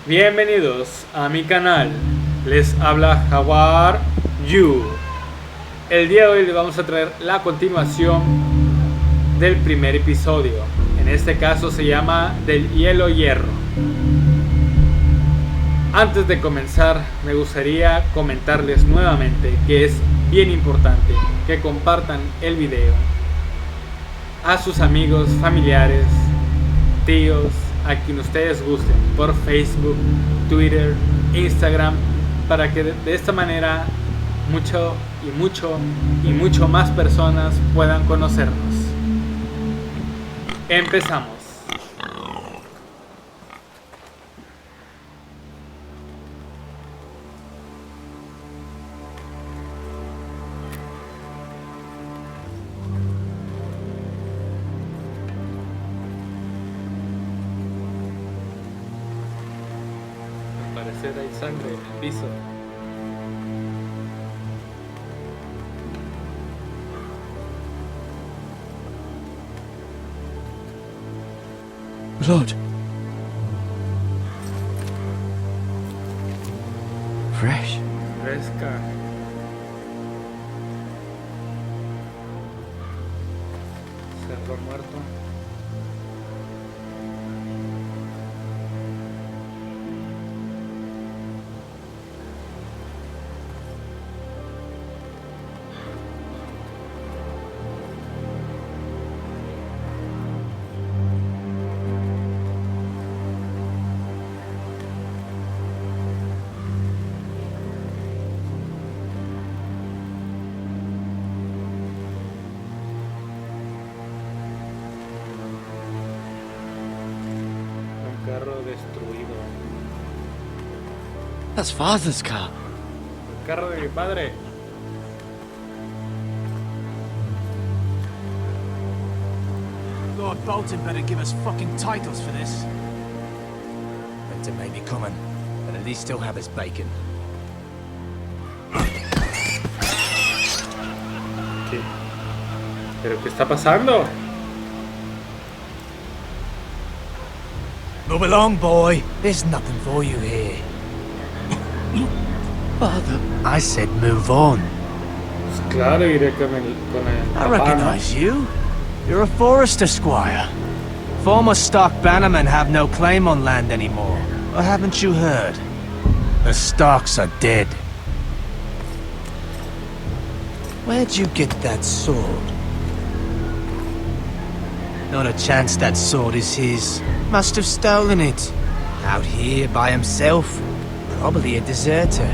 Bienvenidos a mi canal, les habla JAGUARYOUUU. El día de hoy les vamos a traer la continuación del primer episodio. En este caso se llama Del hielo hierro. Antes de comenzar me gustaría comentarles nuevamente que es bien importante que compartan el video a sus amigos, familiares, tíos, a quien ustedes gusten, por Facebook, Twitter, Instagram, para que de esta manera mucho más personas puedan conocernos. Empezamos. Al parecer hay sangre en el piso. Blood. Fresh. Fresca. Cerdo muerto. Carro destruido. That's Father's car. El carro de mi padre. Lord Bolton better give us fucking titles for this. Winter may be coming, but at least he'll have his bacon. ¿Qué? ¿Pero qué está pasando? Move along, boy. There's nothing for you here. Father. I said move on. Pues claro, iré con el I papá, ¿no? recognize you. You're a Forester squire. Former stock bannermen have no claim on land anymore. Or haven't you heard? The Starks are dead. Where'd you get that sword? Not a chance that sword is his. Must have stolen it. Out here by himself. Probably a deserter.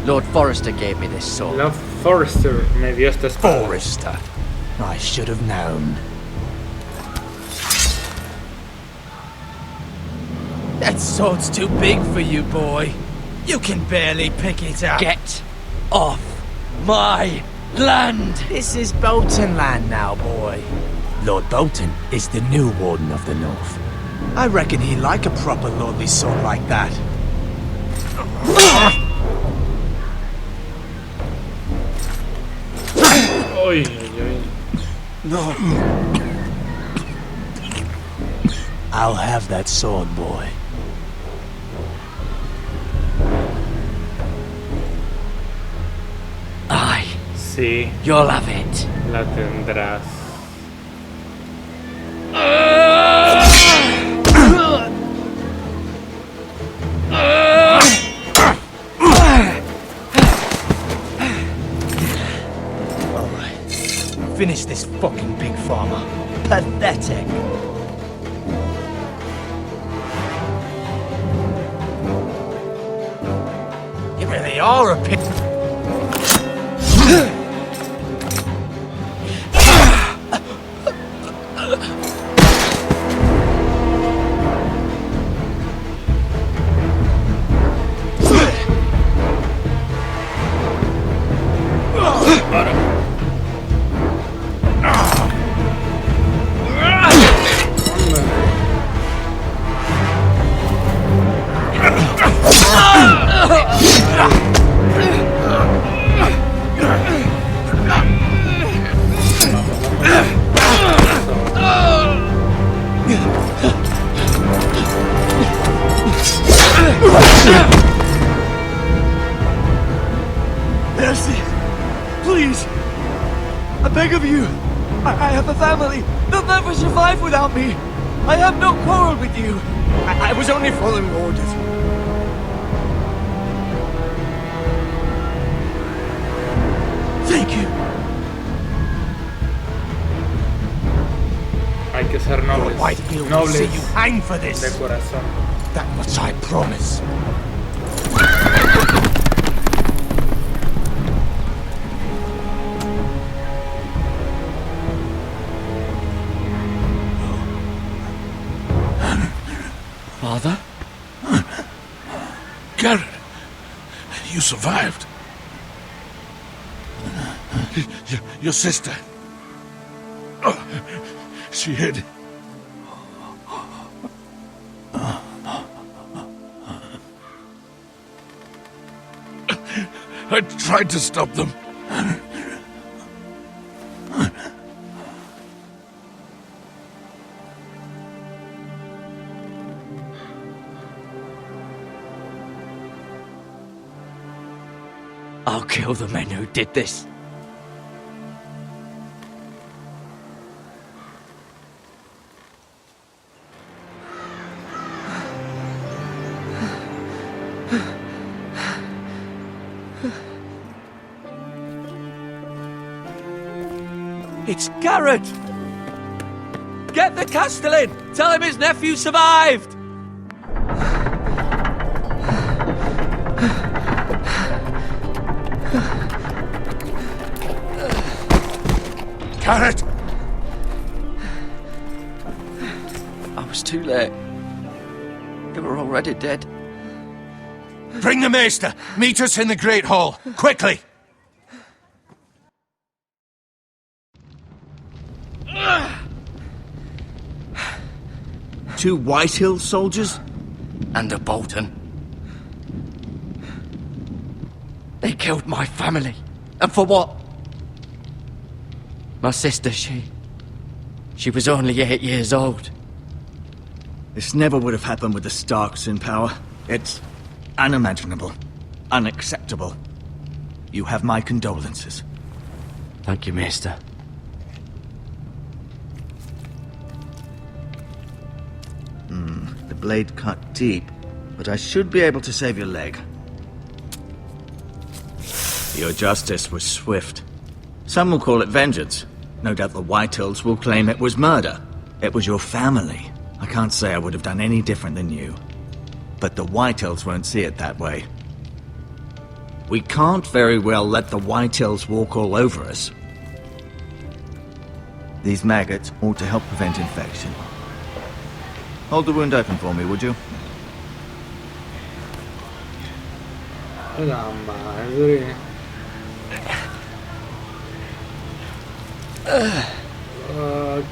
Lord Forrester gave me this sword. Lord Forester me dio esta espada. Forester. I should have known. That sword's too big for you, boy. You can barely pick it up. Get off my land! This is Bolton land now, boy. Lord Bolton is the new Warden of the North. I reckon he'd like a proper lordly sword like that. Uy, uy, uy. No. I'll have that sword, boy. Aye, Sí, you'll have it. la tendrás. Alright. Finish this fucking pig farmer. Pathetic. You really are a pig. Mercy! Please! I beg of you! I have a family! They'll never survive without me! I have no quarrel with you! I was only following orders. Thank you! Hay que ser nobles. Your white hill will Nobles see you hang for this! de corazón. That much I promise. Father? Garrett, you survived. Your sister. Oh, she hid. I tried to stop them. I'll kill the men who did this. It's Garrett! Get the Castellan! Tell him his nephew survived! Garrett! I was too late. They were already dead. Bring the maester! Meet us in the Great Hall! Quickly! Two Whitehill soldiers? And a Bolton. They killed my family. And for what? My sister, she was only 8 years old. This never would have happened with the Starks in power. It's unimaginable. Unacceptable. You have my condolences. Thank you, Maester. The blade cut deep, but I should be able to save your leg. Your justice was swift. Some will call it vengeance. No doubt the Whitehills will claim it was murder. It was your family. I can't say I would have done any different than you. But the Whitehills won't see it that way. We can't very well let the Whitehills walk all over us. These maggots ought to help prevent infection. Hold the wound open for me, would you? La madre.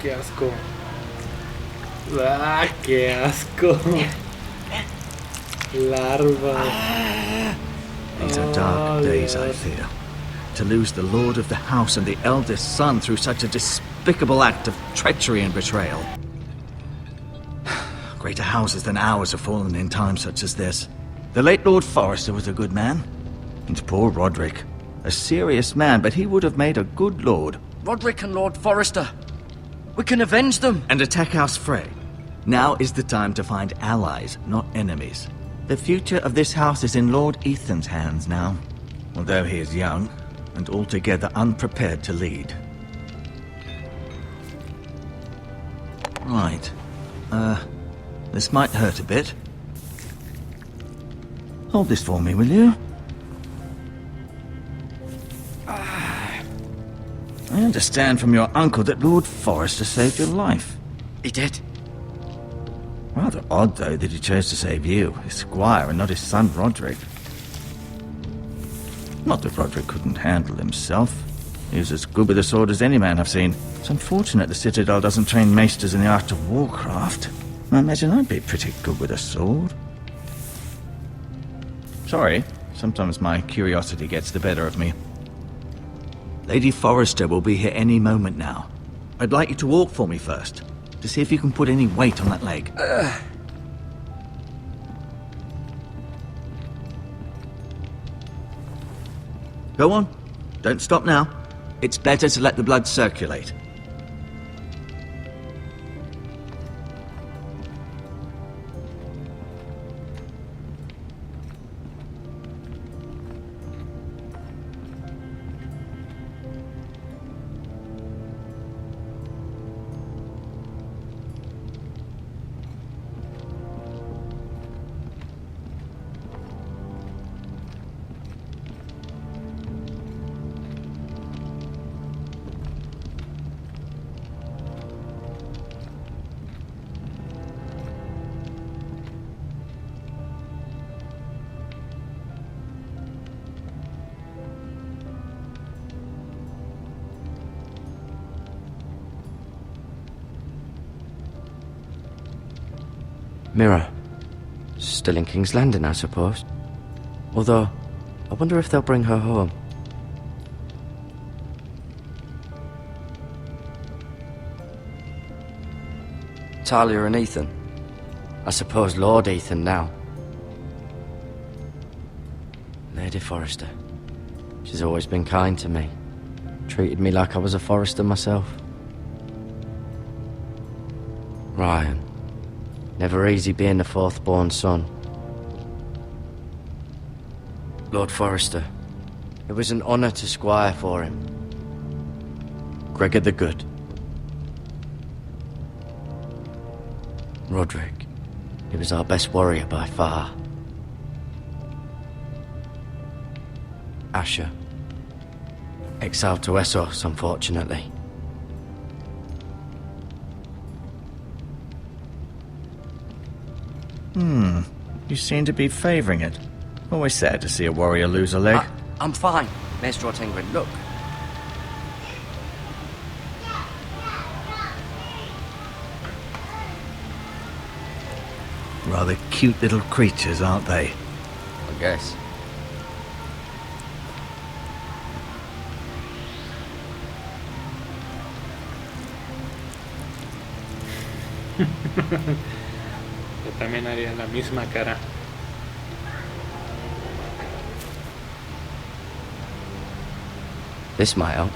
Qué asco. Qué asco. Larvas. These are dark days, I fear. To lose the lord of the house and the eldest son through such a despicable act of treachery and betrayal. Greater houses than ours have fallen in times such as this. The late Lord Forrester was a good man. And poor Roderick. A serious man, but he would have made a good lord. Roderick and Lord Forrester. We can avenge them. And attack House Frey. Now is the time to find allies, not enemies. The future of this house is in Lord Ethan's hands now. Although he is young, and altogether unprepared to lead. Right. This might hurt a bit. Hold this for me, will you? I understand from your uncle that Lord Forrester saved your life. He did. Rather odd, though, that he chose to save you, his squire, and not his son Roderick. Not that Roderick couldn't handle himself. He was as good with a sword as any man I've seen. It's unfortunate the Citadel doesn't train maesters in the art of warcraft. I imagine I'd be pretty good with a sword. Sorry, sometimes my curiosity gets the better of me. Lady Forrester will be here any moment now. I'd like you to walk for me first, to see if you can put any weight on that leg. Go on. Don't stop now. It's better to let the blood circulate. Mirror. Still in King's Landing, I suppose. Although, I wonder if they'll bring her home. Talia and Ethan. I suppose Lord Ethan now. Lady Forrester. She's always been kind to me. Treated me like I was a Forrester myself. Ryan. Never easy being the fourth-born son. Lord Forrester. It was an honour to squire for him. Gregor the Good. Roderick. He was our best warrior by far. Asher. Exiled to Essos, unfortunately. You seem to be favouring it. Always sad to see a warrior lose a leg. I'm fine, Maester Ortengrin. Look. Rather cute little creatures, aren't they? I guess. Yo también haría la misma cara. This might help.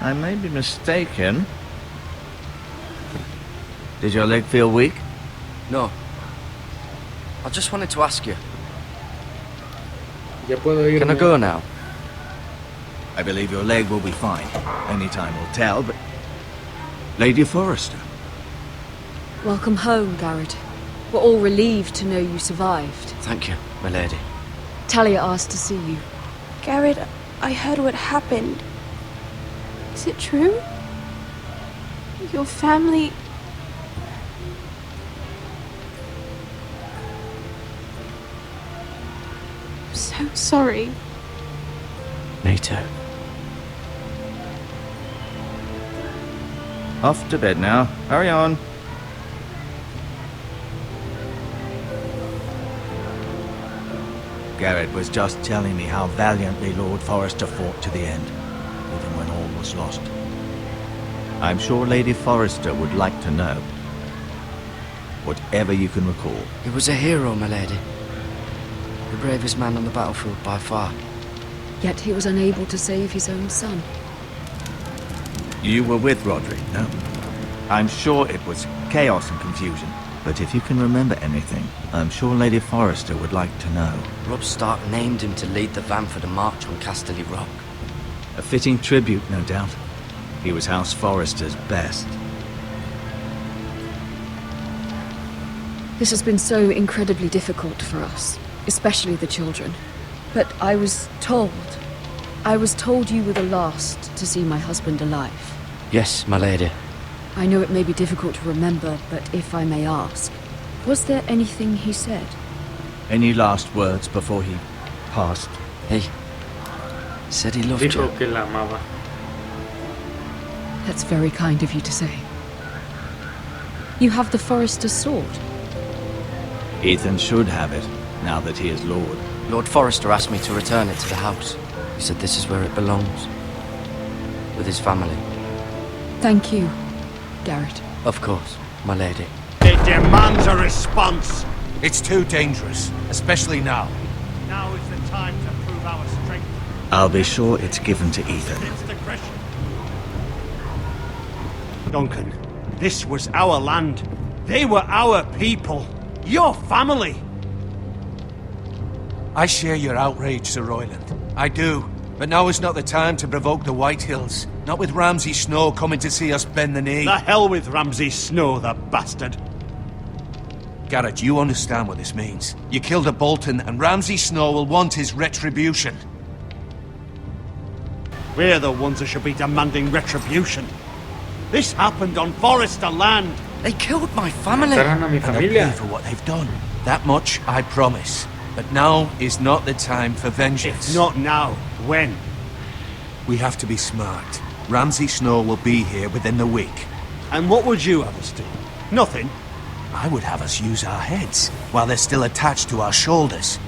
I may be mistaken. Did your leg feel weak? No. I just wanted to ask you. Ya puedo irme. Can I go now? I believe your leg will be fine. Only time will tell, but... Lady Forrester. Welcome home, Garrett. We're all relieved to know you survived. Thank you, my lady. Talia asked to see you. Garrett, I heard what happened. Is it true? Your family... I'm so sorry. Me too. Off to bed now. Hurry on. Garrett was just telling me how valiantly Lord Forrester fought to the end, even when all was lost. I'm sure Lady Forrester would like to know. Whatever you can recall. He was a hero, my lady. The bravest man on the battlefield by far. Yet he was unable to save his own son. You were with Roderick, no? I'm sure it was chaos and confusion. But if you can remember anything, I'm sure Lady Forrester would like to know. Robb Stark named him to lead the van for the march on Casterly Rock. A fitting tribute, no doubt. He was House Forrester's best. This has been so incredibly difficult for us, especially the children. But I was told you were the last to see my husband alive. Yes, my lady. I know it may be difficult to remember, but if I may ask, was there anything he said? Any last words before he passed? He said he loved Dijo you. que la amaba. That's very kind of you to say. You have the Forester's sword. Ethan should have it, now that he is Lord. Lord Forrester asked me to return it to the house. He said this is where it belongs. With his family. Thank you, Garrett. Of course, my lady. It demands a response. It's too dangerous, especially now. Now is the time to prove our strength. I'll be sure it's given to Ethan. Duncan, this was our land. They were our people. Your family. I share your outrage, Sir Royland. I do. But now is not the time to provoke the Whitehills. Not with Ramsay Snow coming to see us bend the knee. The hell with Ramsay Snow, the bastard. Garrett, you understand what this means. You killed a Bolton, and Ramsay Snow will want his retribution. We're the ones that should be demanding retribution. This happened on Forrester land. They killed my family. Mataron a mi And they'll familia. pay for what they've done. That much I promise. But now is not the time for vengeance. It's not now. When? We have to be smart. Ramsay Snow will be here within the week. And what would you have us do? Nothing. I would have us use our heads, while they're still attached to our shoulders.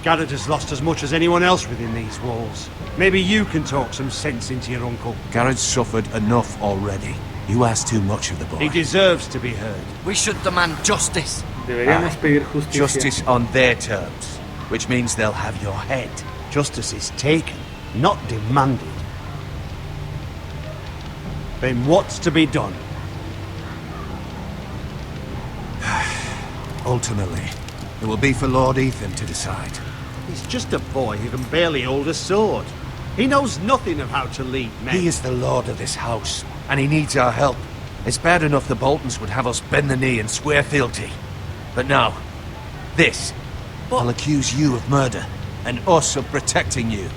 Garrett has lost as much as anyone else within these walls. Maybe you can talk some sense into your uncle. Garrett's suffered enough already. You ask too much of the boy. He deserves to be heard. We should demand justice. Deberíamos pedir justicia. Justice on their terms, which means they'll have your head. Justice is taken, not demanded. Then what's to be done? Ultimately, it will be for Lord Ethan to decide. He's just a boy who can barely hold a sword. He knows nothing of how to lead men. He is the lord of this house, and he needs our help. It's bad enough the Boltons would have us bend the knee and swear fealty. But now, this. I'll accuse you of murder, and us of protecting you.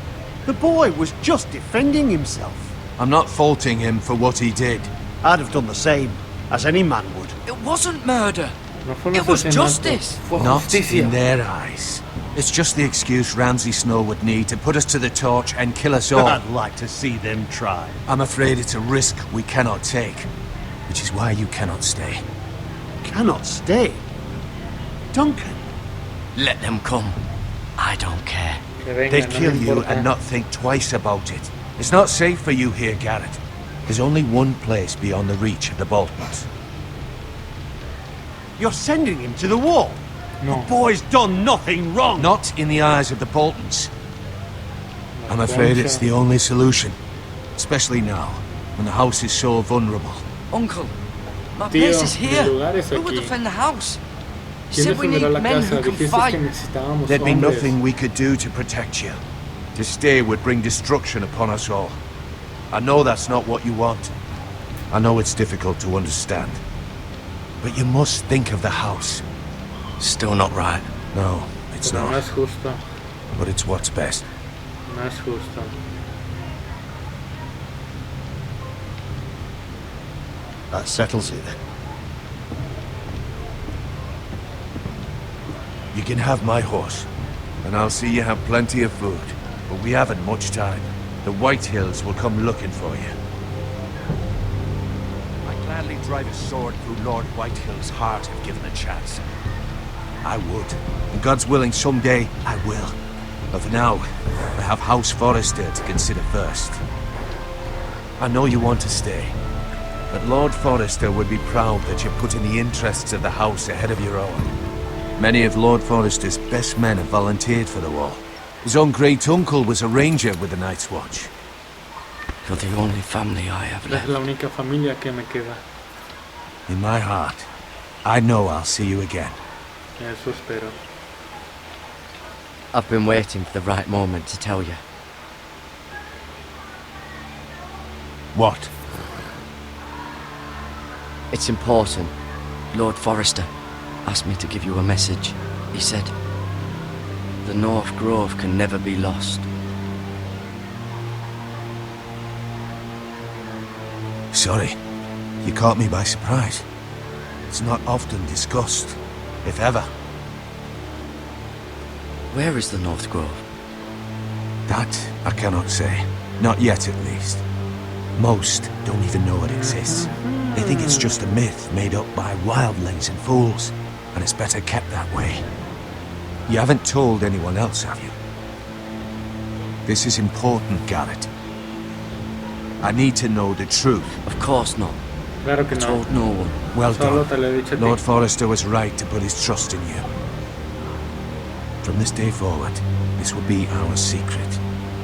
The boy was just defending himself. I'm not faulting him for what he did. I'd have done the same, as any man would. It wasn't murder. No fue un It was asesinato, justice. fue Not justicia. in their eyes. It's just the excuse Ramsay Snow would need to put us to the torch and kill us all. I'd like to see them try. I'm afraid it's a risk we cannot take, which is why you cannot stay. Cannot stay. Duncan. Let them come. I don't care. Que vengan, They'd no kill me you importa. and not think twice about it. It's not safe for you here, Garrett. There's only one place beyond the reach of the Boltons. You're sending him to the wall. No. The boy's done nothing wrong. Not in the eyes of the Boltons. I'm afraid it's the only solution. Especially now, when the house is so vulnerable. Uncle, my Tío, place is mi here. lugar es Who will aquí. defend the house? You ¿Quién said we need defenderá la men casa? who can Dijiste fight. que necesitábamos There'd be hombres. nothing we could do to protect you. To stay would bring destruction upon us all. I know that's not what you want. I know it's difficult to understand. But you must think of the house. Still not right. No, it's Pero no not. es justo. But it's what's best. No es justo. That settles it then. You can have my horse, and I'll see you have plenty of food. But we haven't much time. The Whitehills will come looking for you. I'd gladly drive a sword through Lord Whitehill's heart if given a chance. I would. And God's willing, someday I will. But for now, I have House Forrester to consider first. I know you want to stay, but Lord Forrester would be proud that you're putting the interests of the house ahead of your own. Many of Lord Forrester's best men have volunteered for the war. His own great-uncle was a ranger with the Night's Watch. You're the only family I have Es left. la única familia que me queda. In my heart, I know I'll see you again. Eso espero. I've been waiting for the right moment to tell you. What? It's important. Lord Forrester asked me to give you a message. He said, the North Grove can never be lost. Sorry, you caught me by surprise. It's not often discussed, if ever. Where is the North Grove? That I cannot say. Not yet, at least. Most don't even know it exists. They think it's just a myth made up by wildlings and fools. and it's better kept that way. You haven't told anyone else, have you? This is important, Garrett. I need to know the truth. Of course not. Claro que I no. told no one. Well Solo te done. lo he dicho a ti. Lord Forrester was right to put his trust in you. From this day forward, this will be our secret.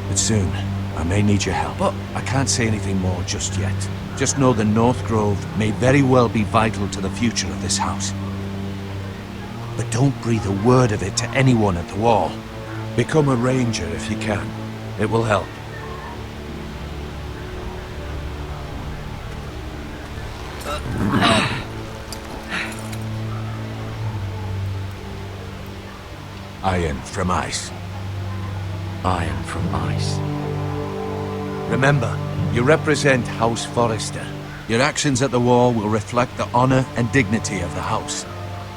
But soon, I may need your help. But I can't say anything more just yet. Just know the North Grove may very well be vital to the future of this house. But don't breathe a word of it to anyone at the wall. Become a ranger if you can. It will help. Iron from ice. Iron from ice. Remember, you represent House Forrester. Your actions at the wall will reflect the honor and dignity of the house.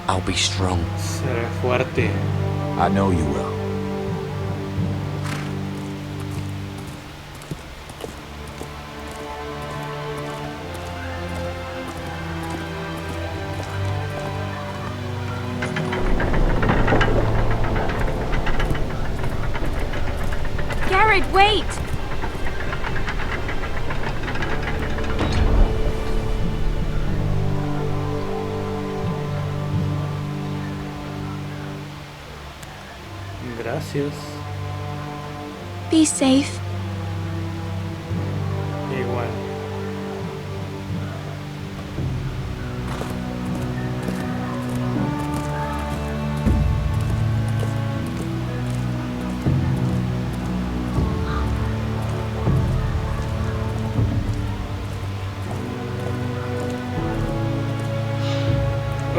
I'll be strong. Seré fuerte. I know you will. Garrett, wait! Gracias. Be safe. Igual.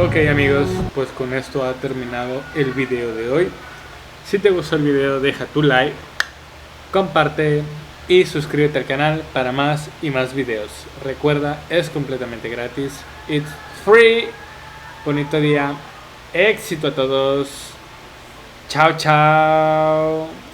Ok amigos, pues con esto ha terminado el video de hoy. Si te gustó el video, deja tu like, comparte y suscríbete al canal para más y más videos. Recuerda, es completamente gratis. It's free. Bonito día. Éxito a todos. Chao, chao.